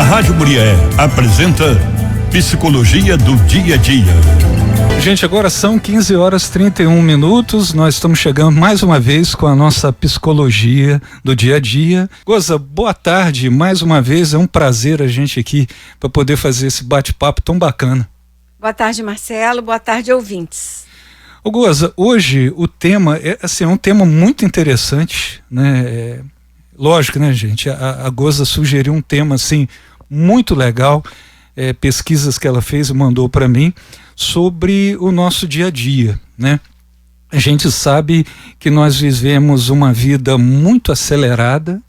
A Rádio Murié apresenta Psicologia do Dia a Dia. Gente, agora são 15h31. Nós estamos chegando mais uma vez com a nossa psicologia do dia a dia. Goza, boa tarde. Mais uma vez é um prazer a gente aqui para poder fazer esse bate-papo tão bacana. Boa tarde, Marcelo. Boa tarde, ouvintes. Ô Goza, hoje o tema é um tema muito interessante, né? Lógico, né, gente? A Goza sugeriu um tema assim muito legal, pesquisas que ela fez e mandou para mim sobre o nosso dia a dia, né? A gente sabe que nós vivemos uma vida muito acelerada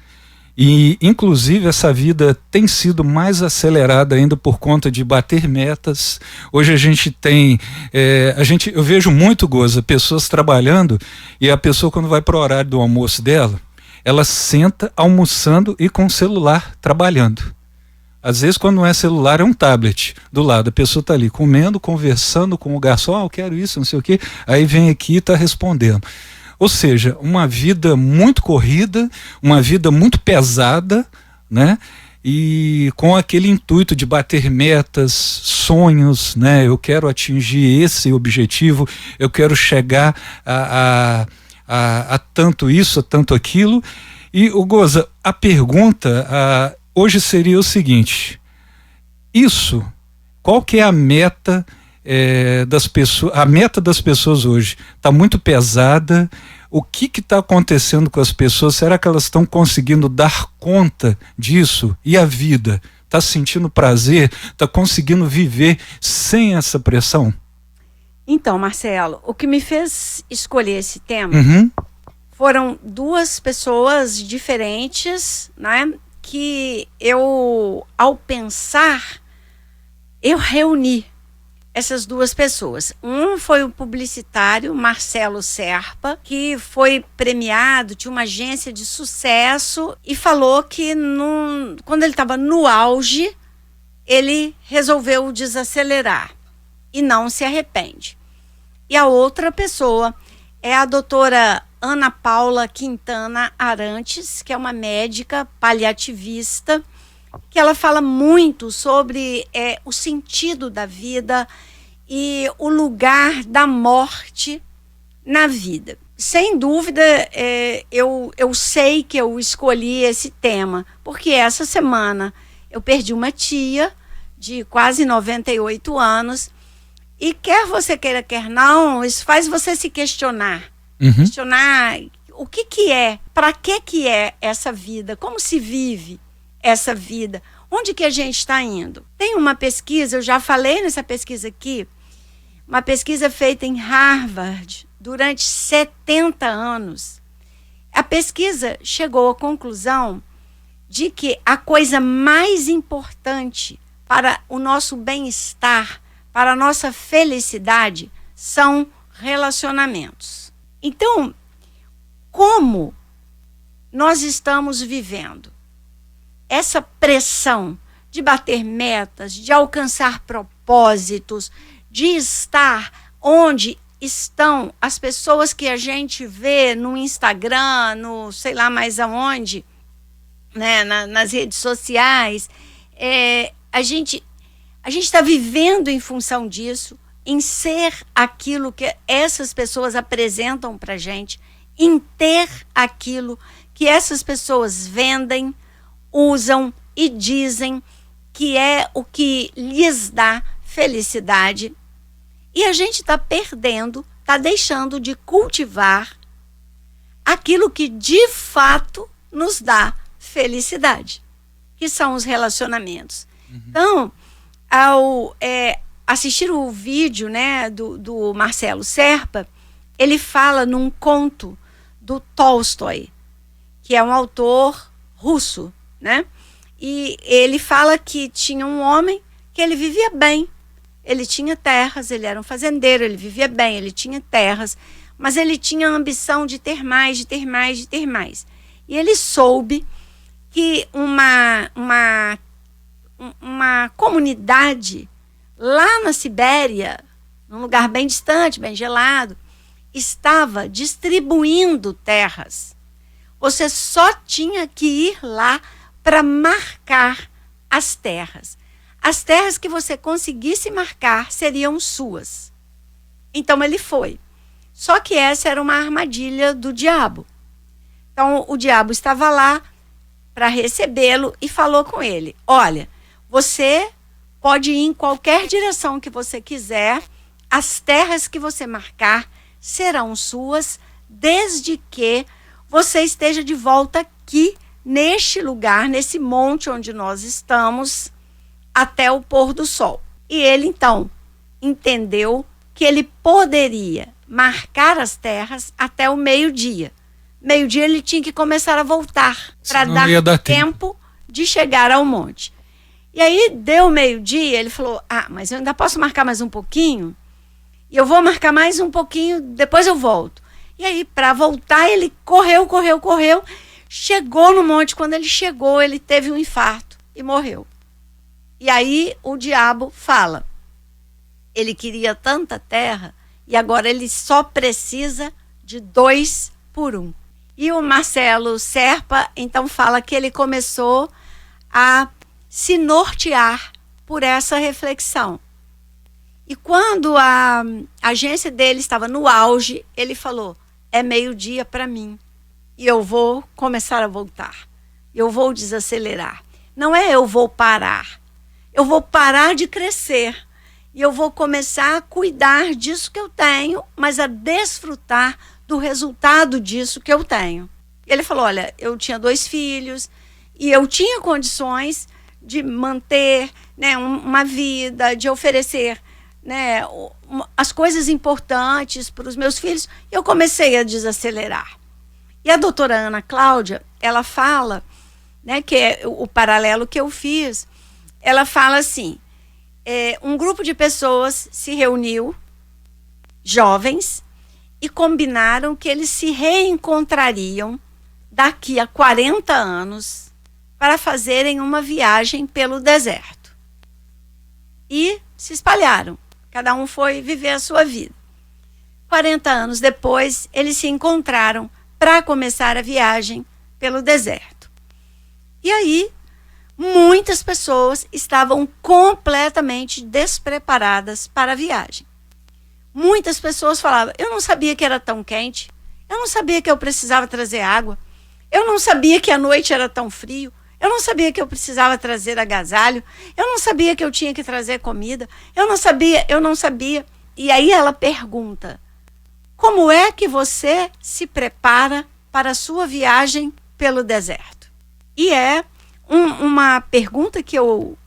e, inclusive, essa vida tem sido mais acelerada ainda por conta de bater metas. Hoje a gente tem, eu vejo muito, Goza, pessoas trabalhando e a pessoa, quando vai para o horário do almoço dela, ela senta almoçando e com o celular trabalhando. Às vezes, quando não é celular, é um tablet do lado. A pessoa está ali comendo, conversando com o garçom, eu quero isso, não sei o quê. Aí vem aqui e está respondendo. Ou seja, uma vida muito corrida, uma vida muito pesada, né? E com aquele intuito de bater metas, sonhos, né? Eu quero atingir esse objetivo, eu quero chegar a tanto isso, a tanto aquilo. E, Goza, a pergunta hoje seria o seguinte: qual que é a meta das pessoas? A meta das pessoas hoje está muito pesada. O que está acontecendo com as pessoas? Será que elas estão conseguindo dar conta disso? E a vida? Está sentindo prazer? Está conseguindo viver sem essa pressão? Então, Marcelo, o que me fez escolher esse tema foram duas pessoas diferentes, né? Que eu, ao pensar, eu reuni essas duas pessoas. Um foi o publicitário Marcelo Serpa, que foi premiado, tinha uma agência de sucesso e falou que quando ele estava no auge, ele resolveu desacelerar e não se arrepende. E a outra pessoa é a doutora Ana Paula Quintana Arantes, que é uma médica paliativista, que ela fala muito sobre o sentido da vida e o lugar da morte na vida. Sem dúvida, eu sei que eu escolhi esse tema, porque essa semana eu perdi uma tia de quase 98 anos, e quer você queira, quer não, isso faz você se questionar. Questionar o que é, para que é essa vida, como se vive essa vida, onde que a gente está indo. Tem uma pesquisa, eu já falei nessa pesquisa aqui, uma pesquisa feita em Harvard durante 70 anos. A pesquisa chegou à conclusão de que a coisa mais importante para o nosso bem-estar, para a nossa felicidade, são relacionamentos. Então, como nós estamos vivendo essa pressão de bater metas, de alcançar propósitos, de estar onde estão as pessoas que a gente vê no Instagram, no sei lá mais aonde, né, nas redes sociais, a gente está vivendo em função disso, em ser aquilo que essas pessoas apresentam para a gente, em ter aquilo que essas pessoas vendem, usam e dizem que é o que lhes dá felicidade. E a gente está perdendo, está deixando de cultivar aquilo que de fato nos dá felicidade, que são os relacionamentos. Então, ao assistir o vídeo, né, do Marcelo Serpa, ele fala num conto do Tolstói, que é um autor russo, né? E ele fala que tinha um homem que ele vivia bem. Ele tinha terras, ele era um fazendeiro, ele vivia bem, ele tinha terras, mas ele tinha a ambição de ter mais, de ter mais, de ter mais. E ele soube que uma comunidade lá na Sibéria, num lugar bem distante, bem gelado, estava distribuindo terras. Você só tinha que ir lá para marcar as terras. As terras que você conseguisse marcar seriam suas. Então ele foi. Só que essa era uma armadilha do diabo. Então o diabo estava lá para recebê-lo e falou com ele: olha, você pode ir em qualquer direção que você quiser, as terras que você marcar serão suas, desde que você esteja de volta aqui, neste lugar, nesse monte onde nós estamos, até o pôr do sol. E ele, então, entendeu que ele poderia marcar as terras até o meio-dia. Meio-dia ele tinha que começar a voltar, para dar tempo de chegar ao monte. E aí, deu meio-dia, ele falou: mas eu ainda posso marcar mais um pouquinho? E eu vou marcar mais um pouquinho, depois eu volto. E aí, para voltar, ele correu. Chegou no monte. Quando ele chegou, ele teve um infarto e morreu. E aí, o diabo fala: ele queria tanta terra e agora ele só precisa de 2 por 1. E o Marcelo Serpa, então, fala que ele começou a se nortear por essa reflexão. E quando a agência dele estava no auge, ele falou: é meio-dia para mim e eu vou começar a voltar. Eu vou desacelerar. Não é eu vou parar. Eu vou parar de crescer e eu vou começar a cuidar disso que eu tenho, mas a desfrutar do resultado disso que eu tenho. Ele falou: olha, eu tinha 2 filhos e eu tinha condições de manter, né, uma vida, de oferecer, né, as coisas importantes para os meus filhos. E eu comecei a desacelerar. E a doutora Ana Cláudia, ela fala, né, que é o paralelo que eu fiz, ela fala assim: um grupo de pessoas se reuniu, jovens, e combinaram que eles se reencontrariam daqui a 40 anos para fazerem uma viagem pelo deserto. E se espalharam. Cada um foi viver a sua vida. 40 anos depois, eles se encontraram para começar a viagem pelo deserto. E aí, muitas pessoas estavam completamente despreparadas para a viagem. Muitas pessoas falavam: eu não sabia que era tão quente, eu não sabia que eu precisava trazer água, eu não sabia que a noite era tão frio, eu não sabia que eu precisava trazer agasalho, eu não sabia que eu tinha que trazer comida, eu não sabia. E aí ela pergunta: como é que você se prepara para a sua viagem pelo deserto? E é uma pergunta que eu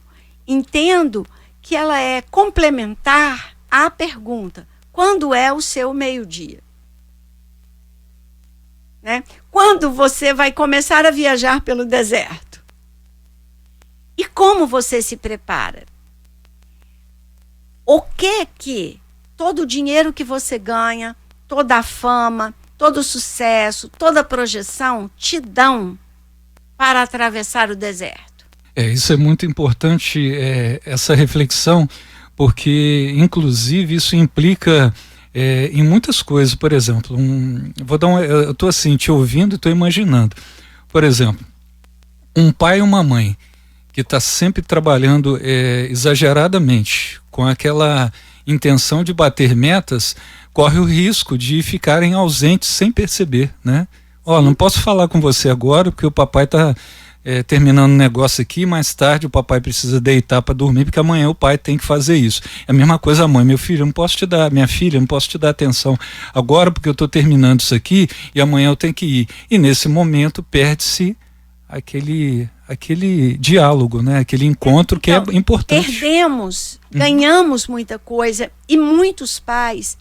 entendo que ela é complementar à pergunta: quando é o seu meio-dia? Né? Quando você vai começar a viajar pelo deserto? E como você se prepara? O que todo o dinheiro que você ganha, toda a fama, todo o sucesso, toda a projeção te dão para atravessar o deserto? Isso é muito importante, essa reflexão, porque inclusive isso implica em muitas coisas. Por exemplo, eu estou assim te ouvindo e estou imaginando, por exemplo, um pai e uma mãe que está sempre trabalhando exageradamente com aquela intenção de bater metas, corre o risco de ficarem ausentes sem perceber, né? Não posso falar com você agora porque o papai está terminando um negócio aqui, mais tarde o papai precisa deitar para dormir porque amanhã o pai tem que fazer isso. É a mesma coisa a mãe: meu filho, eu não posso te dar, minha filha, eu não posso te dar atenção agora porque eu estou terminando isso aqui e amanhã eu tenho que ir. E nesse momento perde-se aquele diálogo, né? Aquele encontro que é importante. Perdemos, ganhamos muita coisa, e muitos pais,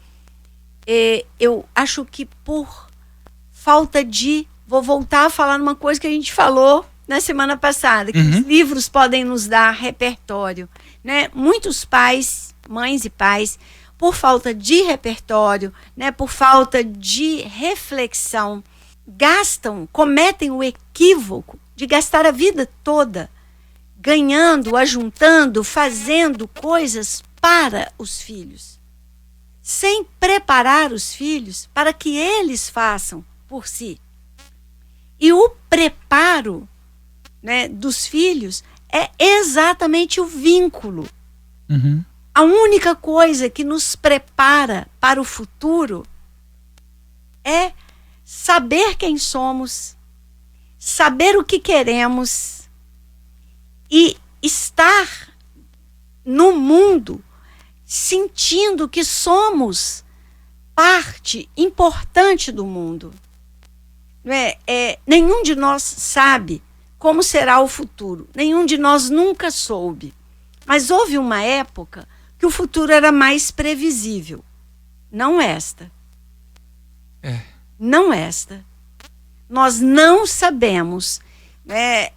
eu acho que por falta de... Vou voltar a falar numa coisa que a gente falou na semana passada, que os livros podem nos dar repertório, né? Muitos pais, mães e pais, por falta de repertório, né? Por falta de reflexão, cometem o equívoco de gastar a vida toda ganhando, ajuntando, fazendo coisas para os filhos, sem preparar os filhos para que eles façam por si. E o preparo, né, dos filhos é exatamente o vínculo. Uhum. A única coisa que nos prepara para o futuro é saber quem somos, saber o que queremos e estar no mundo sentindo que somos parte importante do mundo. Nenhum de nós sabe como será o futuro. Nenhum de nós nunca soube. Mas houve uma época que o futuro era mais previsível. Não esta. Não esta. Nós não sabemos.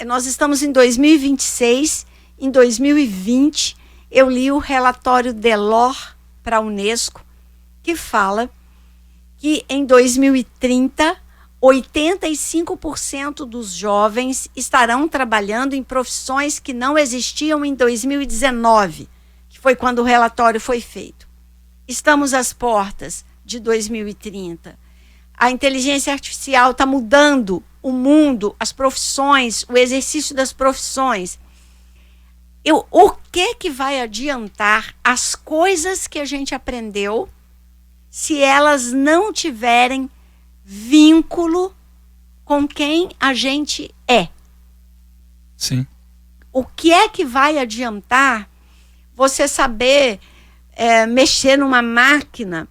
Nós estamos em 2026, em 2020, eu li o relatório Delors para a Unesco, que fala que em 2030, 85% dos jovens estarão trabalhando em profissões que não existiam em 2019, que foi quando o relatório foi feito. Estamos às portas de 2030. A inteligência artificial está mudando o mundo, as profissões, o exercício das profissões. O que vai adiantar as coisas que a gente aprendeu se elas não tiverem vínculo com quem a gente é? Sim. O que é que vai adiantar você saber mexer numa máquina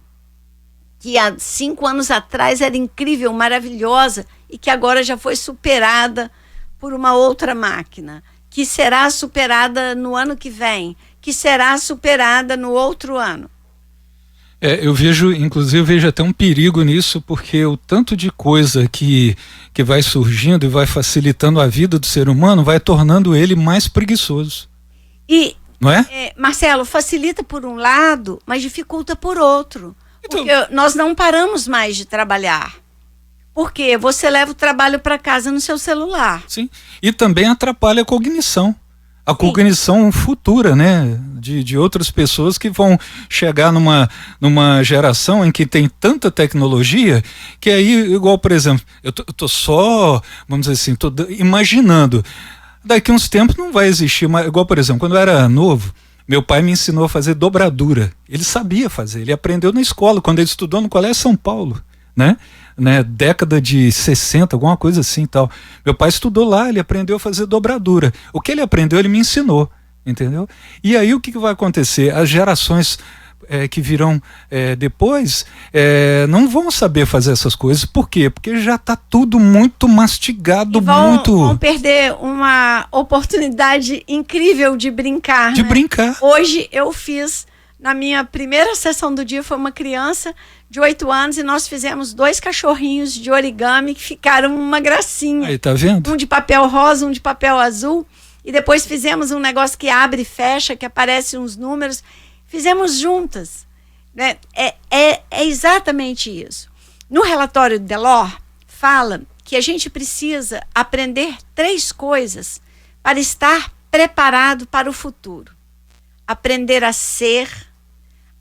que há 5 anos atrás era incrível, maravilhosa, e que agora já foi superada por uma outra máquina, que será superada no ano que vem, que será superada no outro ano? Eu vejo até um perigo nisso, porque o tanto de coisa que vai surgindo e vai facilitando a vida do ser humano vai tornando ele mais preguiçoso. E, não é? Marcelo, facilita por um lado, mas dificulta por outro. Então, porque nós não paramos mais de trabalhar. Porque você leva o trabalho para casa no seu celular. Sim, e também atrapalha a cognição. A cognição futura, né, de outras pessoas que vão chegar numa geração em que tem tanta tecnologia que aí, igual, por exemplo, eu tô só, vamos dizer assim, tô imaginando, daqui uns tempos não vai existir mais, igual, por exemplo, quando eu era novo, meu pai me ensinou a fazer dobradura. Ele sabia fazer, ele aprendeu na escola, quando ele estudou no Colégio São Paulo, né? Década de 60, alguma coisa assim e tal. Meu pai estudou lá, ele aprendeu a fazer dobradura. O que ele aprendeu, ele me ensinou, entendeu? E aí o que vai acontecer? As gerações que virão depois não vão saber fazer essas coisas. Por quê? Porque já está tudo muito mastigado, vão perder uma oportunidade incrível de brincar. De brincar. Hoje eu fiz, na minha primeira sessão do dia, foi uma criança de 8 anos e nós fizemos 2 cachorrinhos de origami que ficaram uma gracinha. Aí, tá vendo? Um de papel rosa, um de papel azul. E depois fizemos um negócio que abre e fecha, que aparecem uns números. Fizemos juntas. Né? É exatamente isso. No relatório de Delors, fala que a gente precisa aprender 3 coisas para estar preparado para o futuro. Aprender a ser,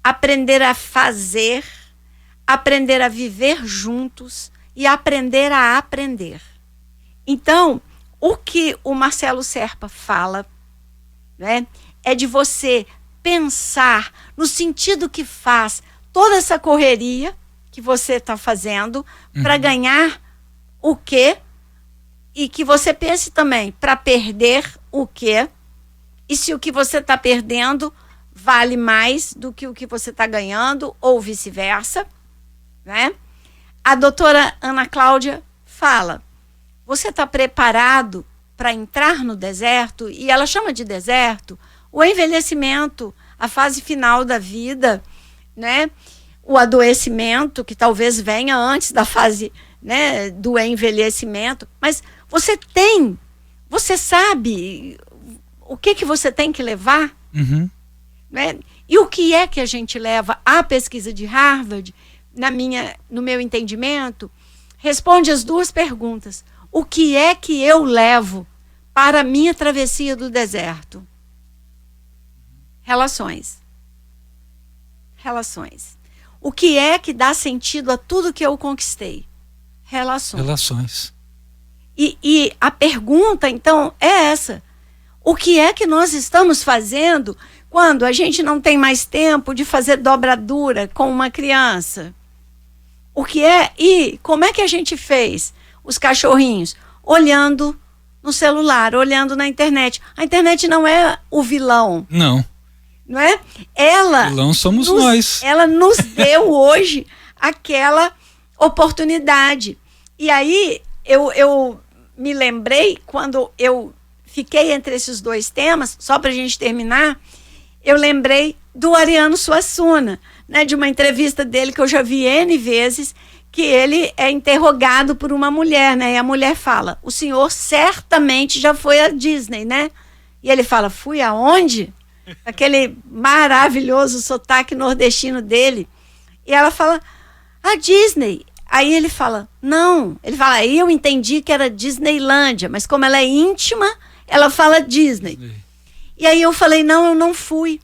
aprender a fazer, aprender a viver juntos e aprender a aprender. Então, o que o Marcelo Serpa fala, né, é de você pensar no sentido que faz toda essa correria que você está fazendo para ganhar o quê? E que você pense também para perder o quê? E se o que você está perdendo vale mais do que o que você está ganhando ou vice-versa, né? A doutora Ana Cláudia fala, você está preparado para entrar no deserto? E ela chama de deserto o envelhecimento, a fase final da vida, né? O adoecimento, que talvez venha antes da fase, né, do envelhecimento. Mas você sabe o que você tem que levar? Uhum. Né? E o que é que a gente leva? A pesquisa de Harvard, no meu entendimento, responde as 2 perguntas. O que é que eu levo para a minha travessia do deserto? Relações. O que é que dá sentido a tudo que eu conquistei? Relações. Relações. E a pergunta, então, é essa. O que é que nós estamos fazendo quando a gente não tem mais tempo de fazer dobradura com uma criança? O que é? E como é que a gente fez os cachorrinhos? Olhando no celular, olhando na internet. A internet não é o vilão. Não. Não é? Ela... vilão somos nós. Ela nos deu hoje aquela oportunidade. E aí, eu me lembrei, quando eu fiquei entre esses dois temas, só para a gente terminar, eu lembrei do Ariano Suassuna, né, de uma entrevista dele que eu já vi N vezes, que ele é interrogado por uma mulher, né, e a mulher fala, o senhor certamente já foi à Disney, né? E ele fala, fui aonde? Aquele maravilhoso sotaque nordestino dele. E ela fala, a Disney. Aí ele fala, não. Ele fala, aí eu entendi que era Disneylândia, mas como ela é íntima, ela fala Disney. E aí eu falei, não, eu não fui.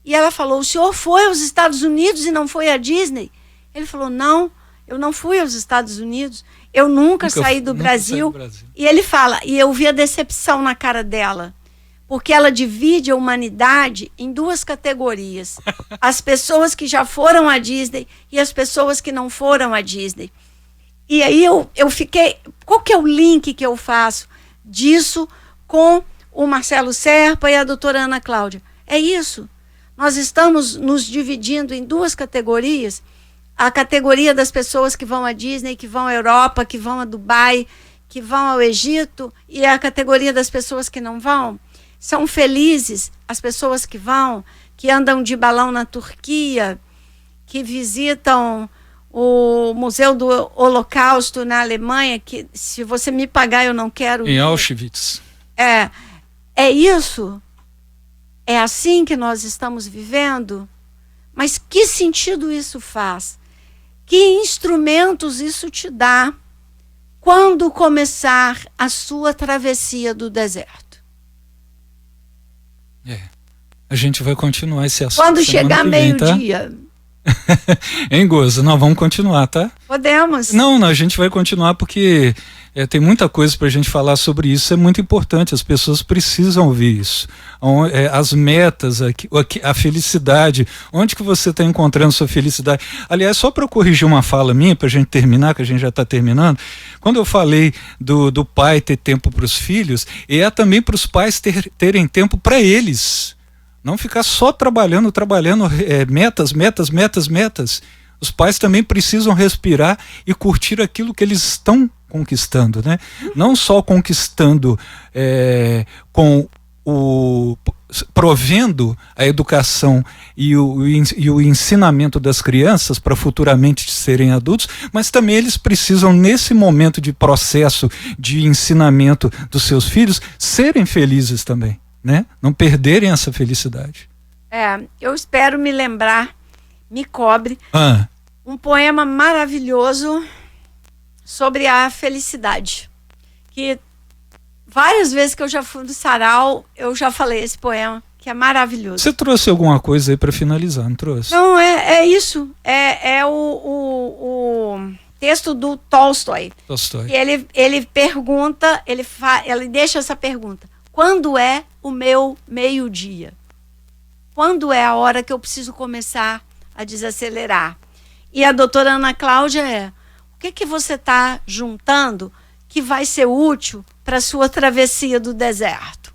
E ela falou, o senhor foi aos Estados Unidos e não foi à Disney? Ele falou, não, eu não fui aos Estados Unidos. Eu nunca saí do Brasil. E ele fala, e eu vi a decepção na cara dela. Porque ela divide a humanidade em duas categorias. As pessoas que já foram à Disney e as pessoas que não foram à Disney. E aí eu fiquei... Qual que é o link que eu faço disso com o Marcelo Serpa e a doutora Ana Cláudia? É isso. Nós estamos nos dividindo em duas categorias. A categoria das pessoas que vão à Disney, que vão à Europa, que vão a Dubai, que vão ao Egito, e a categoria das pessoas que não vão. São felizes as pessoas que vão, que andam de balão na Turquia, que visitam o Museu do Holocausto na Alemanha, que se você me pagar eu não quero... Em Auschwitz. É isso? É assim que nós estamos vivendo? Mas que sentido isso faz? Que instrumentos isso te dá quando começar a sua travessia do deserto? A gente vai continuar esse assunto. Quando chegar meio-dia. Hein, Goza? Nós vamos continuar, tá? Podemos. Não, a gente vai continuar porque tem muita coisa pra gente falar sobre isso. É muito importante, as pessoas precisam ouvir isso. As metas, a felicidade. Onde que você está encontrando sua felicidade? Aliás, só para corrigir uma fala minha, pra gente terminar, que a gente já está terminando. Quando eu falei do pai ter tempo para os filhos, é também para os pais terem tempo para eles. Não ficar só trabalhando, metas. Os pais também precisam respirar e curtir aquilo que eles estão conquistando, né? Não só conquistando provendo a educação e o ensinamento das crianças para futuramente serem adultos, mas também eles precisam, nesse momento de processo de ensinamento dos seus filhos, serem felizes também, né? Não perderem essa felicidade. Eu espero me lembrar, me cobre, um poema maravilhoso sobre a felicidade, que várias vezes que eu já fui no sarau, eu já falei esse poema, que é maravilhoso. Você trouxe alguma coisa aí para finalizar, não trouxe? Não, é isso. É o texto do Tolstói. Ele pergunta, ele deixa essa pergunta: quando é o meu meio-dia? Quando é a hora que eu preciso começar a desacelerar? E a doutora Ana Cláudia o que você está juntando que vai ser útil para a sua travessia do deserto?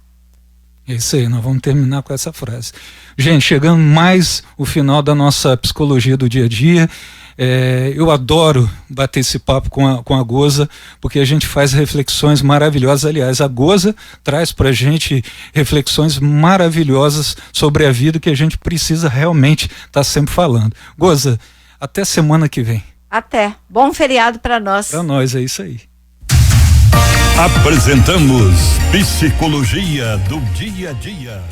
É isso aí, nós vamos terminar com essa frase. Gente, chegando mais o final da nossa psicologia do dia a dia. Eu adoro bater esse papo com a Goza, porque a gente faz reflexões maravilhosas. Aliás, a Goza traz pra gente reflexões maravilhosas sobre a vida que a gente precisa realmente estar sempre falando. Goza, até semana que vem. Até. Bom feriado para nós. Para nós, é isso aí. Apresentamos Psicologia do Dia a Dia.